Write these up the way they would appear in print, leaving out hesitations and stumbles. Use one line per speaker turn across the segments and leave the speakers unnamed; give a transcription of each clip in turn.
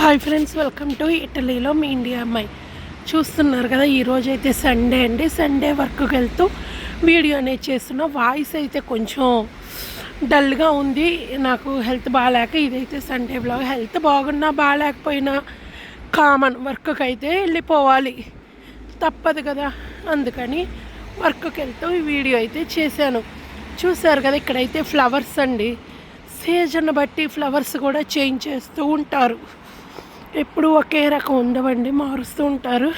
Hi friends, welcome to ఇటలీలో మీ India అమ్మాయి. చూస్తున్నారు కదా, ఈరోజైతే సండే అండి. సండే వర్క్కి వెళ్తూ వీడియో అనేది చేస్తున్నా. వాయిస్ అయితే కొంచెం డల్గా ఉంది, నాకు హెల్త్ బాగాలేక. ఇదైతే సండే బ్లాగ్. హెల్త్ బాగున్నా బాగాలేకపోయినా కామన్, వర్క్కి అయితే వెళ్ళిపోవాలి, తప్పదు కదా. అందుకని వర్క్కి వెళ్తూ ఈ వీడియో అయితే చేశాను. చూశారు కదా, ఇక్కడైతే ఫ్లవర్స్ అండి. సీజన్ బట్టి ఫ్లవర్స్ కూడా చేంజ్ చేస్తూ ఉంటారు. ఎప్పుడు ఒకే రకం ఉండవండి, మారుస్తూ ఉంటారు.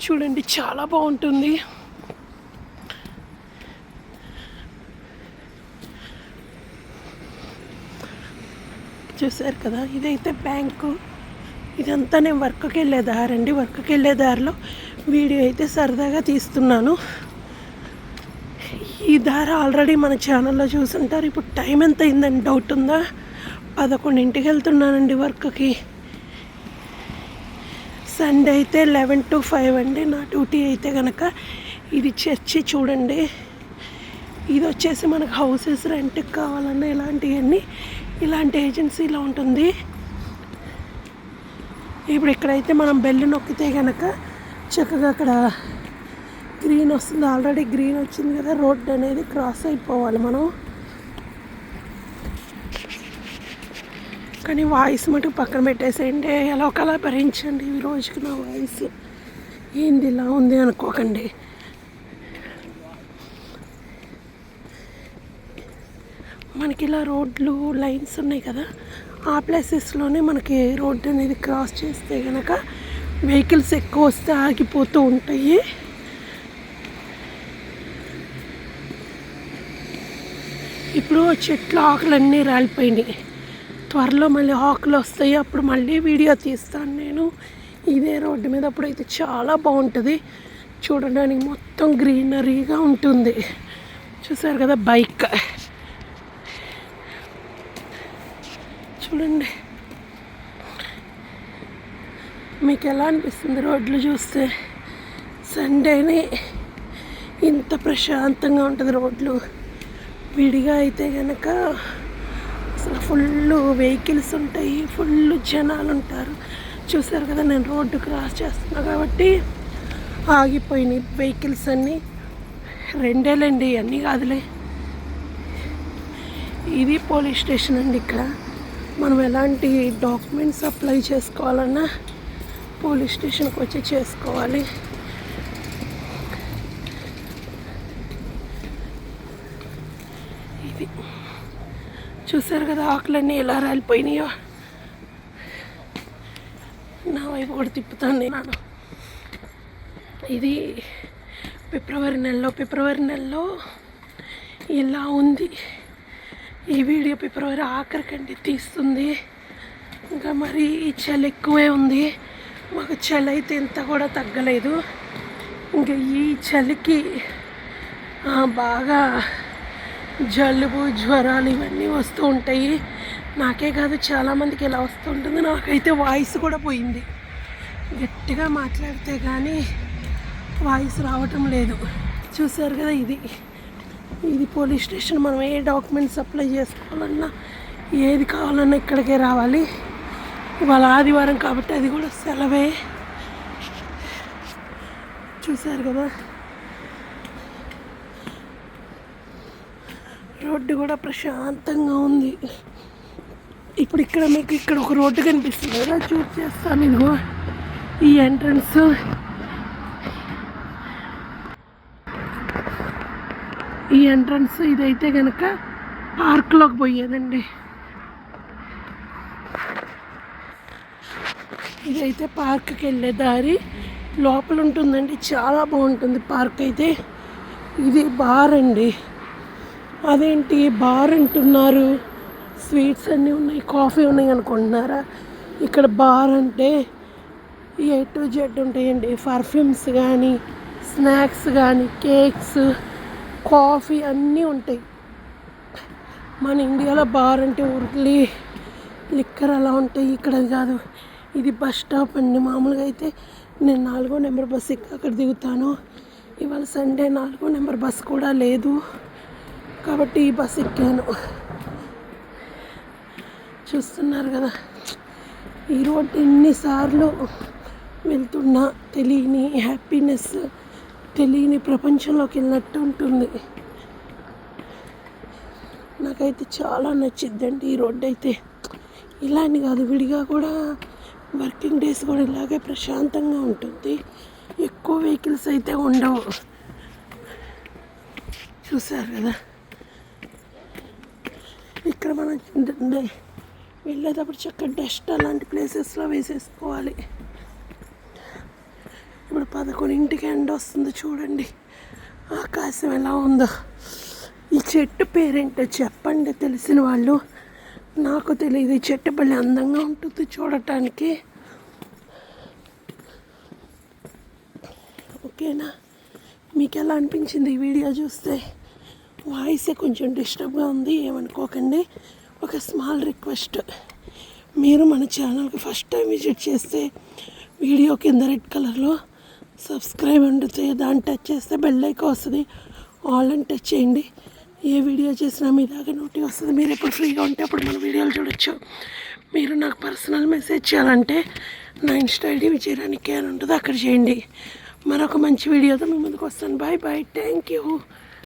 చూడండి, చాలా బాగుంటుంది. చూసారు కదా, ఇదైతే బ్యాంకు. ఇదంతా నేను వర్క్కి వెళ్ళే దారండి. వర్క్కి వెళ్ళే దారిలో వీడియో అయితే సరదాగా తీస్తున్నాను. ఈ దారి ఆల్రెడీ మన ఛానల్లో చూసుంటారు. ఇప్పుడు టైం ఎంత అయిందని డౌట్ ఉందా? 11ంటికి వెళ్తున్నానండి వర్క్కి. సండే అయితే 11 to 5 అండి నా డ్యూటీ అయితే కనుక. ఇది చర్చి చూడండి. ఇది వచ్చేసి మనకు హౌసెస్ రెంట్కి కావాలన్నా ఇలాంటివన్నీ ఇలాంటి ఏజెన్సీలో ఉంటుంది. ఇప్పుడు ఇక్కడైతే మనం బెల్ నొక్కితే కనుక చక్కగా అక్కడ గ్రీన్ వస్తుంది. ఆల్రెడీ గ్రీన్ వచ్చింది కదా, రోడ్ అనేది క్రాస్ అయిపోవాలి మనం. కానీ వాయిస్ మటుకు పక్కన పెట్టేసేయండి, ఎలా ఒకలా భరించండి. ఈ రోజుకి నా వాయిస్ ఏంది ఇలా ఉంది అనుకోకండి. మనకి ఇలా రోడ్లు లైన్స్ ఉన్నాయి కదా, ఆ ప్లేసెస్లోనే మనకి రోడ్డు అనేది క్రాస్ చేస్తే కనుక వెహికల్స్ ఎక్కువ వస్తే ఆగిపోతూ ఉంటాయి. ఇప్పుడు చెట్లు ఆకులన్నీ రాలిపోయినాయి. త్వరలో మళ్ళీ ఆకులు వస్తాయి, అప్పుడు మళ్ళీ వీడియో తీస్తాను నేను. ఇదే రోడ్డు మీద అప్పుడైతే చాలా బాగుంటుంది చూడడానికి, మొత్తం గ్రీనరీగా ఉంటుంది. చూసారు కదా, బైక్ చూడండి. మీకు ఎలా అనిపిస్తుంది రోడ్లు చూస్తే? సండేనే ఇంత ప్రశాంతంగా ఉంటుంది రోడ్లు. విడిగా అయితే కనుక అసలు ఫుల్ వెహికల్స్ ఉంటాయి, ఫుల్ జనాలు ఉంటారు. చూసారు కదా, నేను రోడ్డు క్రాస్ చేస్తున్నా కాబట్టి ఆగిపోయినాయి వెహికల్స్ అన్నీ. రెండేలేండి, అన్నీ కాదులే. ఇది పోలీస్ స్టేషన్ అండి. ఇక్కడ మనం ఎలాంటి డాక్యుమెంట్స్ అప్లై చేసుకోవాలన్నా పోలీస్ స్టేషన్కి వచ్చి చేసుకోవాలి. ఇది చూసారు కదా, ఆకులన్నీ ఎలా రాలిపోయినాయో. నా వైపు కూడా తిప్పుతాను నేను. ఇది ఫిబ్రవరి నెలలో ఇలా ఉంది. ఈ వీడియో ఫిబ్రవరి ఆఖరికండి తీస్తుంది. ఇంకా మరి ఈ చలి ఎక్కువే ఉంది. మాకు చలి అయితే ఇంత కూడా తగ్గలేదు. ఇంకా ఈ చలికి బాగా జలుబు జ్వరాలు ఇవన్నీ వస్తూ ఉంటాయి. నాకే కాదు, చాలామందికి ఇలా వస్తూ ఉంటుంది. నాకైతే వాయిస్ కూడా పోయింది. గట్టిగా మాట్లాడితే కానీ వాయిస్ రావటం లేదు. చూసారు కదా, ఇది పోలీస్ స్టేషన్. మనం ఏ డాక్యుమెంట్స్ అప్లై చేసుకోవాలన్నా ఏది కావాలన్నా ఇక్కడికే రావాలి. ఇవాళ ఆదివారం కాబట్టి అది కూడా సెలవే. చూసారు కదా, రోడ్డు కూడా ప్రశాంతంగా ఉంది. ఇప్పుడు ఇక్కడ మీకు ఇక్కడ ఒక రోడ్డు కనిపిస్తుంది కదా, చూస్ చేస్తాను. ఇదిగో ఈ ఎంట్రన్స్. ఇదైతే కనుక పార్క్లోకి పోయేదండి. ఇదైతే పార్క్కి వెళ్ళే దారి లోపల ఉంటుందండి. చాలా బాగుంటుంది పార్క్ అయితే. ఇది బార్ అండి. అదేంటి బార్ అంటున్నారు? స్వీట్స్ అన్నీ ఉన్నాయి, కాఫీ ఉన్నాయి అనుకుంటున్నారా? ఇక్కడ బార్ అంటే A to Z ఉంటాయండి. పర్ఫ్యూమ్స్ కానీ, స్నాక్స్ కానీ, కేక్స్, కాఫీ అన్నీ ఉంటాయి. మన ఇండియాలో బార్ అంటే ఉర్లీ లిక్కర్ అలా ఉంటాయి. ఇక్కడ అది కాదు. ఇది బస్ స్టాప్ అండి. మామూలుగా అయితే నేను 4వ నెంబర్ బస్ ఎక్కి అక్కడ దిగుతాను. ఇవాళ సండే 4వ నెంబర్ బస్ కూడా లేదు కాబట్టి ఈ బస్ ఎక్కాను. చూస్తున్నారు కదా, ఈ రోడ్ ఎన్నిసార్లు వెళ్తున్నా తెలియని హ్యాపీనెస్, తెలియని ప్రపంచంలోకి వెళ్ళినట్టు ఉంటుంది. నాకైతే చాలా నచ్చిద్దండి ఈ రోడ్డు అయితే. ఇలా అని కాదు, విడిగా కూడా వర్కింగ్ డేస్ కూడా ఇలాగే ప్రశాంతంగా ఉంటుంది. ఎక్కువ వెహికల్స్ అయితే ఉండవు. చూసారు కదా, ఇక్కడ మనం వెళ్ళేటప్పుడు చక్కగా డస్ట్ అలాంటి ప్లేసెస్లో వేసేసుకోవాలి. ఇప్పుడు 11ంటికి ఎండ వస్తుంది చూడండి, ఆకాశం ఎలా ఉందో. ఈ చెట్టు పేరేంటో చెప్పండి తెలిసిన వాళ్ళు. నాకు తెలియదు. ఈ చెట్టు భలే అందంగా ఉంటుంది చూడటానికి. ఓకేనా, మీకు ఎలా అనిపించింది ఈ వీడియో చూస్తే? వాయిసే కొంచెం డిస్టర్బ్గా ఉంది, ఏమనుకోకండి. ఒక స్మాల్ రిక్వెస్ట్, మీరు మన ఛానల్కి ఫస్ట్ టైం విజిట్ చేస్తే వీడియో కింద రెడ్ కలర్లో సబ్స్క్రైబ్ ఉంటుంది, దాన్ని టచ్ చేస్తే బెల్ ఐకాన్ వస్తుంది, ఆల్ అని టచ్ చేయండి. ఏ వీడియో చేసినా మీ దాకా నోటి వస్తుంది. మీరు ఎప్పుడు ఫ్రీగా ఉంటే అప్పుడు మన వీడియోలు చూడొచ్చు. మీరు నాకు పర్సనల్ మెసేజ్ చేయాలంటే నా ఇన్స్టా ఐడి విజయరాణి అని ఉంటుంది, అక్కడ చేయండి. మరొక మంచి వీడియోతో మీ ముందుకు వస్తాను. Bye bye, thank you.